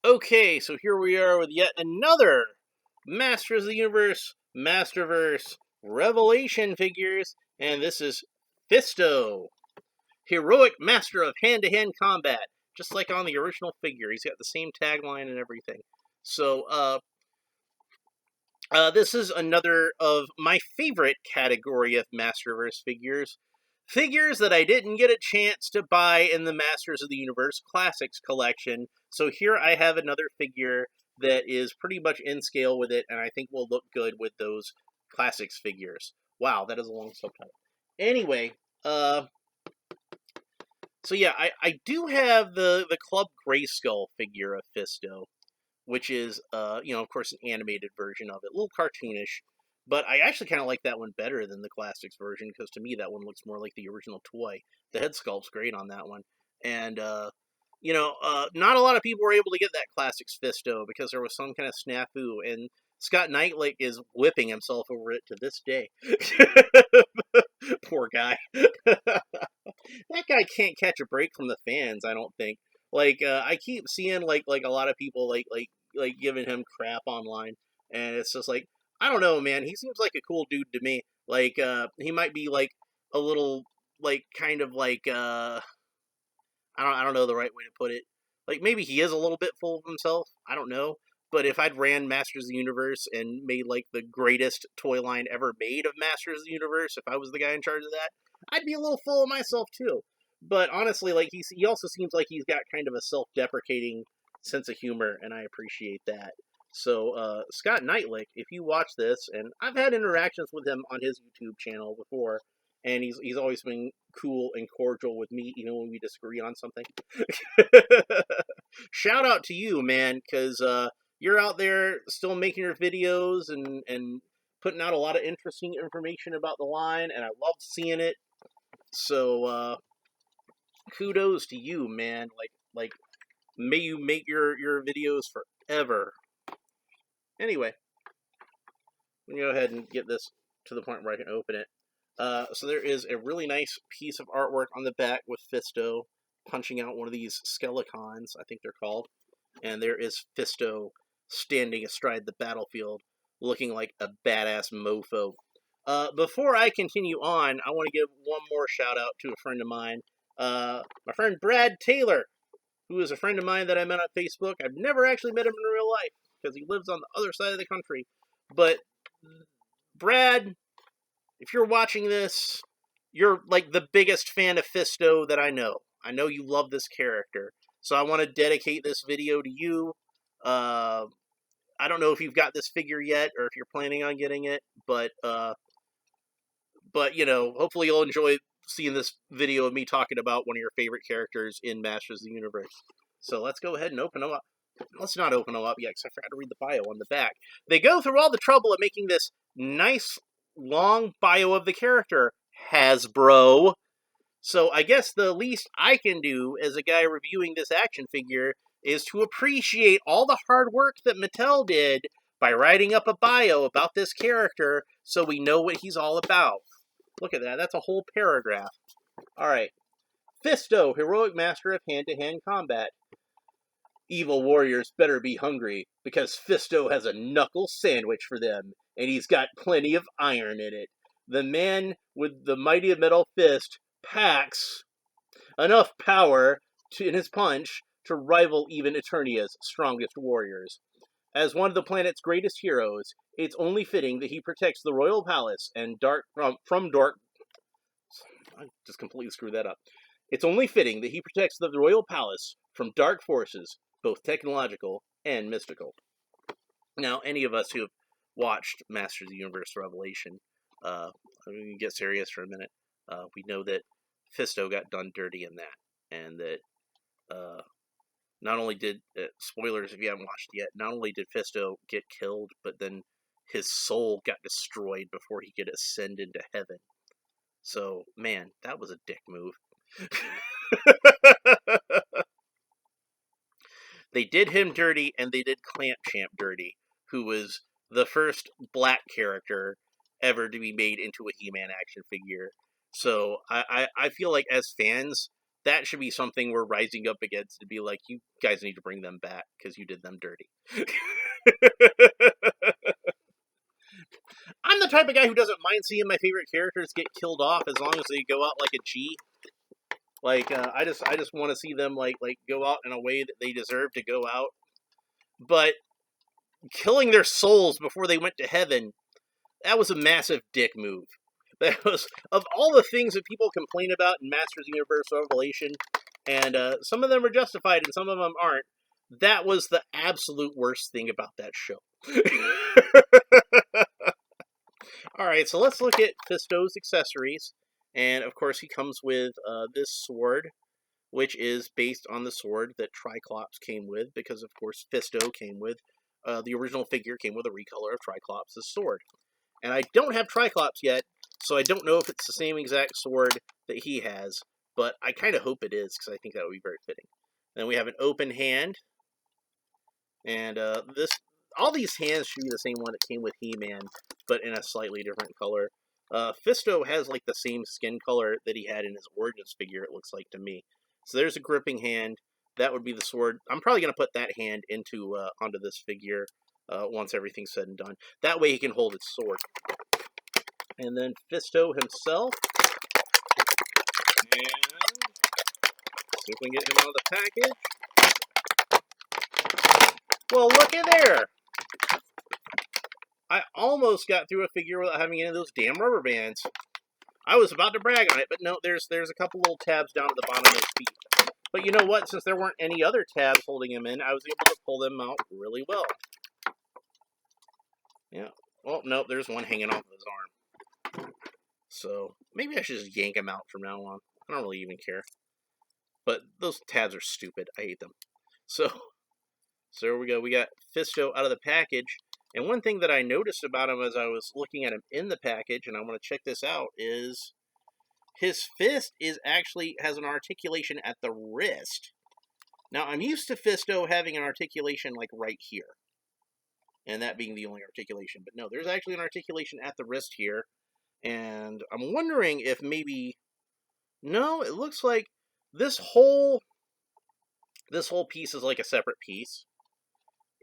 Okay, so here we are with yet another Masters of the Universe, Masterverse, Revelation figures, and this is Fisto, heroic master of hand-to-hand combat, just like on the original figure. He's got the same tagline and everything. So, this is another of my favorite category of Masterverse figures. Figures that I didn't get a chance to buy in the Masters of the Universe Classics collection. So here I have another figure that is pretty much in scale with it, and I think will look good with those Classics figures. Wow, that is a long subtitle. Anyway, so yeah, I do have the Club Grayskull figure of Fisto, which is, of course, an animated version of it, a little cartoonish. But I actually kind of like that one better than the classics version because to me that one looks more like the original toy. The head sculpt's great on that one, and not a lot of people were able to get that classics Fisto because there was some kind of snafu, and Scott Knightley is whipping himself over it to this day. Poor guy. That guy can't catch a break from the fans. I don't think. I keep seeing like a lot of people like giving him crap online, and it's just like I don't know, man. He seems like a cool dude to me. He might be like a little kind of I don't know the right way to put it. Like maybe he is a little bit full of himself. I don't know. But if I'd ran Masters of the Universe and made like the greatest toy line ever made of Masters of the Universe, if I was the guy in charge of that, I'd be a little full of myself too. But honestly, like he also seems like he's got kind of a self-deprecating sense of humor, and I appreciate that. So Scott Knightley, if you watch this, and I've had interactions with him on his YouTube channel before, and he's always been cool and cordial with me, even when we disagree on something. Shout out to you, man, because you're out there still making your videos and putting out a lot of interesting information about the line, and I love seeing it. So kudos to you, man. Like may you make your videos forever. Anyway, I'm gonna go ahead and get this to the point where I can open it. So there is a really nice piece of artwork on the back with Fisto punching out one of these skeletons, I think they're called. And there is Fisto standing astride the battlefield, looking like a badass mofo. Before I continue on, I want to give one more shout out to a friend of mine, my friend Brad Taylor, who is a friend of mine that I met on Facebook. I've never actually met him in real life because he lives on the other side of the country. But Brad, if you're watching this, you're like the biggest fan of Fisto that I know. I know you love this character. So I want to dedicate this video to you. I don't know if you've got this figure yet or if you're planning on getting it, but hopefully you'll enjoy seeing this video of me talking about one of your favorite characters in Masters of the Universe. So let's go ahead and open them up. Let's not open them up yet because I forgot to read the bio on the back. They go through all the trouble of making this nice long bio of the character, Hasbro. So I guess the least I can do as a guy reviewing this action figure is to appreciate all the hard work that Mattel did by writing up a bio about this character so we know what he's all about. Look at that. That's a whole paragraph. All right. Fisto, heroic master of hand-to-hand combat. Evil warriors better be hungry because Fisto has a knuckle sandwich for them, and he's got plenty of iron in it. The man with the mighty metal fist packs enough power in his punch to rival even Eternia's strongest warriors. As one of the planet's greatest heroes, it's only fitting that he protects the royal palace and from dark. I just completely screwed that up. It's only fitting that he protects the royal palace from dark forces, both technological and mystical. Now, any of us who have watched Masters of the Universe Revelation, we can get serious for a minute. We know that Fisto got done dirty in that, and that not only did spoilers if you haven't watched it yet, not only did Fisto get killed, but then his soul got destroyed before he could ascend into heaven. So, man, that was a dick move. They did him dirty, and they did Clamp Champ dirty, who was the first black character ever to be made into a He-Man action figure. So I feel like as fans, that should be something we're rising up against, to be like, you guys need to bring them back because you did them dirty. I'm the type of guy who doesn't mind seeing my favorite characters get killed off as long as they go out like a G. Like, I just want to see them like go out in a way that they deserve to go out. But killing their souls before they went to heaven, that was a massive dick move. That was, of all the things that people complain about in Masters of the Universe Revelation, and some of them are justified and some of them aren't, that was the absolute worst thing about that show. Alright, so let's look at Fisto's accessories. And, of course, he comes with this sword, which is based on the sword that Triclops came with, because, of course, Fisto came with, the original figure came with a recolor of Triclops' sword. And I don't have Triclops yet, so I don't know if it's the same exact sword that he has, but I kind of hope it is, because I think that would be very fitting. Then we have an open hand, and all these hands should be the same one that came with He-Man, but in a slightly different color. Fisto has like the same skin color that he had in his Origins figure, it looks like to me. So there's a gripping hand. That would be the sword. I'm probably going to put that hand onto this figure once everything's said and done. That way he can hold his sword. And then Fisto himself. And see if we can get him out of the package. Well, look at there. I almost got through a figure without having any of those damn rubber bands. I was about to brag on it, but no, there's a couple little tabs down at the bottom of his feet. But you know what? Since there weren't any other tabs holding him in, I was able to pull them out really well. Yeah. Well, nope, there's one hanging off of his arm. So maybe I should just yank him out from now on. I don't really even care. But those tabs are stupid. I hate them. So there we go. We got Fisto out of the package. And one thing that I noticed about him as I was looking at him in the package, and I want to check this out, is his fist has an articulation at the wrist. Now, I'm used to Fisto having an articulation like right here, and that being the only articulation. But no, there's actually an articulation at the wrist here, and I'm wondering if maybe... No, it looks like this whole piece is like a separate piece.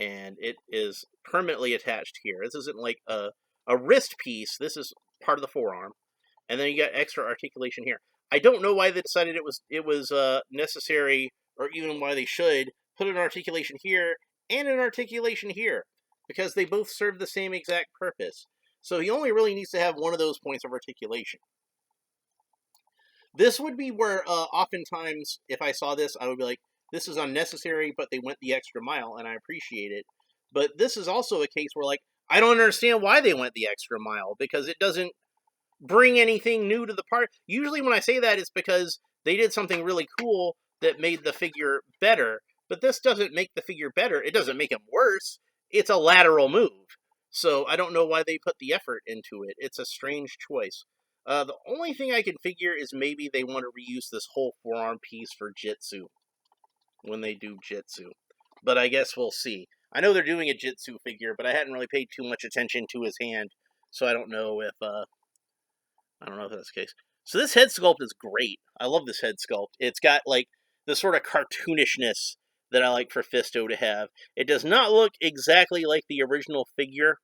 And it is permanently attached here. This isn't like a wrist piece. This is part of the forearm. And then you got extra articulation here. I don't know why they decided it was necessary, or even why they should, put an articulation here and an articulation here. Because they both serve the same exact purpose. So he only really needs to have one of those points of articulation. This would be where, oftentimes, if I saw this, I would be like, this is unnecessary, but they went the extra mile, and I appreciate it. But this is also a case where, like, I don't understand why they went the extra mile, because it doesn't bring anything new to the part. Usually when I say that, it's because they did something really cool that made the figure better. But this doesn't make the figure better. It doesn't make him worse. It's a lateral move. So I don't know why they put the effort into it. It's a strange choice. The only thing I can figure is maybe they want to reuse this whole forearm piece for Jitsu. When they do Jitsu. But I guess we'll see. I know they're doing a Jitsu figure, but I hadn't really paid too much attention to his hand, so I don't know if that's the case. So this head sculpt is great. I love this head sculpt. It's got like the sort of cartoonishness that I like for Fisto to have. It does not look exactly like the original figure,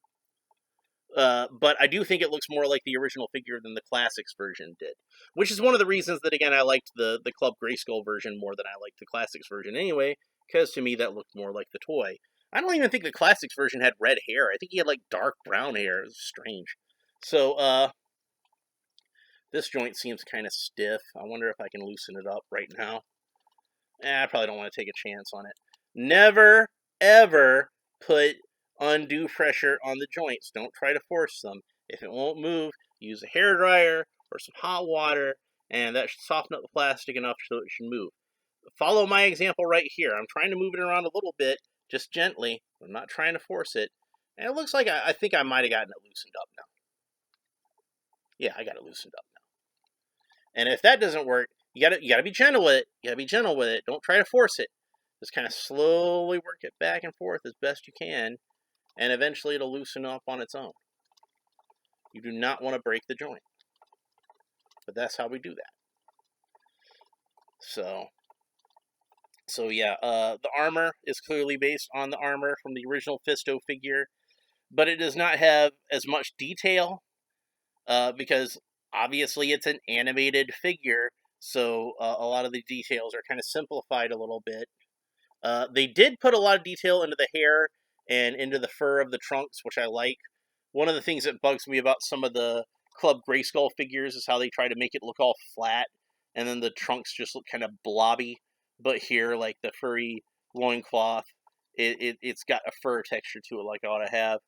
but I do think it looks more like the original figure than the Classics version did. Which is one of the reasons that, again, I liked the Club Grayskull version more than I liked the Classics version anyway, because to me that looked more like the toy. I don't even think the Classics version had red hair. I think he had, like, dark brown hair. It was strange. So, this joint seems kind of stiff. I wonder if I can loosen it up right now. I probably don't want to take a chance on it. Never, ever put undue pressure on the joints. Don't try to force them. If it won't move, use a hairdryer or some hot water, and that should soften up the plastic enough so it should move. Follow my example right here. I'm trying to move it around a little bit, just gently. I'm not trying to force it. And it looks like I think I might have gotten it loosened up now. Yeah, I got it loosened up now. And if that doesn't work, you gotta be gentle with it. You gotta be gentle with it. Don't try to force it. Just kind of slowly work it back and forth as best you can, and eventually it'll loosen up on its own. You do not want to break the joint. But that's how we do that. So yeah, the armor is clearly based on the armor from the original Fisto figure, but it does not have as much detail, because obviously it's an animated figure, so a lot of the details are kind of simplified a little bit. They did put a lot of detail into the hair and into the fur of the trunks, which I like. One of the things that bugs me about some of the Club Grayskull figures is how they try to make it look all flat, and then the trunks just look kind of blobby. But here, like the furry loincloth, it's got a fur texture to it like it ought to have.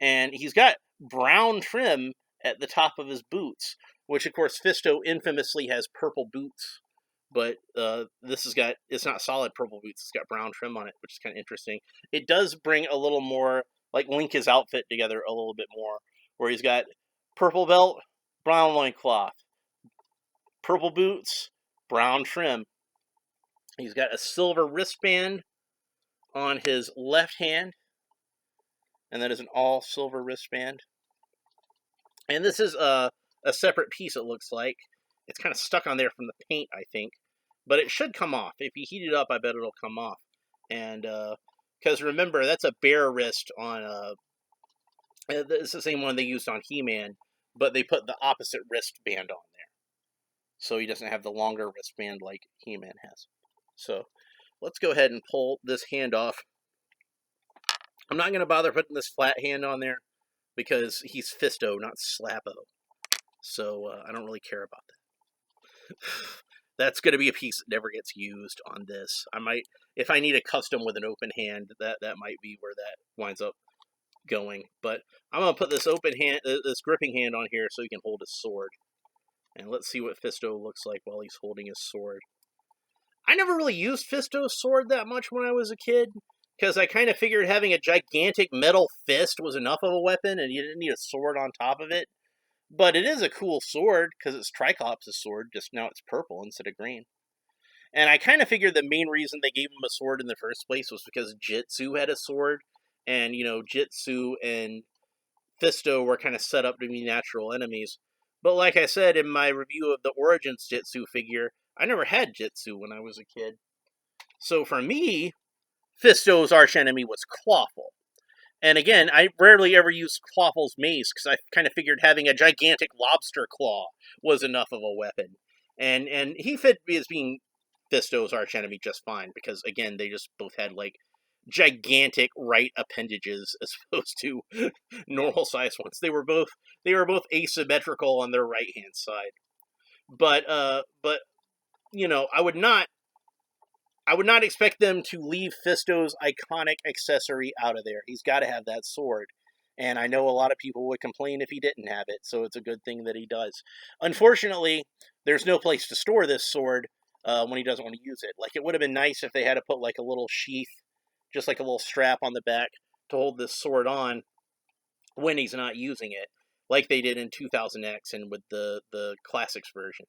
And he's got brown trim at the top of his boots, which of course Fisto infamously has purple boots. But this has got, it's not solid purple boots, it's got brown trim on it, which is kind of interesting. It does bring a little more, like, link his outfit together a little bit more, where he's got purple belt, brown loincloth, purple boots, brown trim. He's got a silver wristband on his left hand, and that is an all silver wristband. And this is a separate piece, it looks like. It's kind of stuck on there from the paint, I think. But it should come off. If you heat it up, I bet it'll come off. And, because remember, that's a bare wrist on, it's the same one they used on He-Man, but they put the opposite wristband on there. So he doesn't have the longer wristband like He-Man has. So, let's go ahead and pull this hand off. I'm not going to bother putting this flat hand on there, because he's Fisto, not Slappo. So, I don't really care about that. That's going to be a piece that never gets used on this. I might, if I need a custom with an open hand, that might be where that winds up going. But I'm going to put this open hand, this gripping hand on here so he can hold his sword. And let's see what Fisto looks like while he's holding his sword. I never really used Fisto's sword that much when I was a kid, because I kind of figured having a gigantic metal fist was enough of a weapon, and you didn't need a sword on top of it. But it is a cool sword, because it's Triclops' sword, just now it's purple instead of green. And I kind of figured the main reason they gave him a sword in the first place was because Jitsu had a sword, and, you know, Jitsu and Fisto were kind of set up to be natural enemies. But like I said in my review of the Origins Jitsu figure, I never had Jitsu when I was a kid. So for me, Fisto's archenemy was Clawful. And again, I rarely ever used Clawful's mace, because I kind of figured having a gigantic lobster claw was enough of a weapon. And he fit as being Fisto's archenemy just fine, because again, they just both had, like, gigantic right appendages as opposed to normal sized ones. They were both asymmetrical on their right hand side. But you know, I would not expect them to leave Fisto's iconic accessory out of there. He's got to have that sword. And I know a lot of people would complain if he didn't have it, so it's a good thing that he does. Unfortunately, there's no place to store this sword when he doesn't want to use it. Like, it would have been nice if they had to put, like, a little sheath, just like a little strap on the back to hold this sword on when he's not using it, like they did in 2000X and with the Classics version.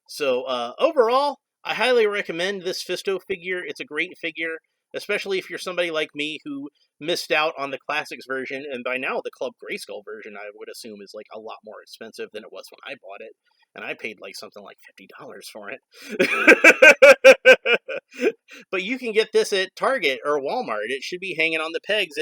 So, overall, I highly recommend this Fisto figure. It's a great figure, especially if you're somebody like me who missed out on the Classics version, and by now the Club Grayskull version, I would assume, is, like, a lot more expensive than it was when I bought it, and I paid, like, something like $50 for it. But you can get this at Target or Walmart. It should be hanging on the pegs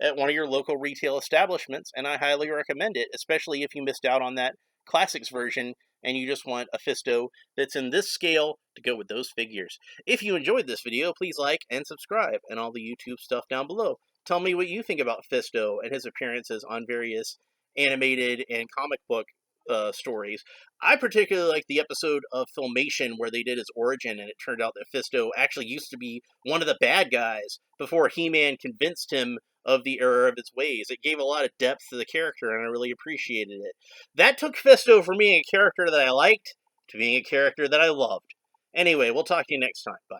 at one of your local retail establishments, and I highly recommend it, especially if you missed out on that Classics version and you just want a Fisto that's in this scale to go with those figures. If you enjoyed this video, please like and subscribe, and all the YouTube stuff down below. Tell me what you think about Fisto and his appearances on various animated and comic book stories. I particularly like the episode of Filmation where they did his origin, and it turned out that Fisto actually used to be one of the bad guys before He-Man convinced him of the error of his ways. It gave a lot of depth to the character, and I really appreciated it. That took Fisto from being a character that I liked to being a character that I loved. Anyway, we'll talk to you next time. Bye.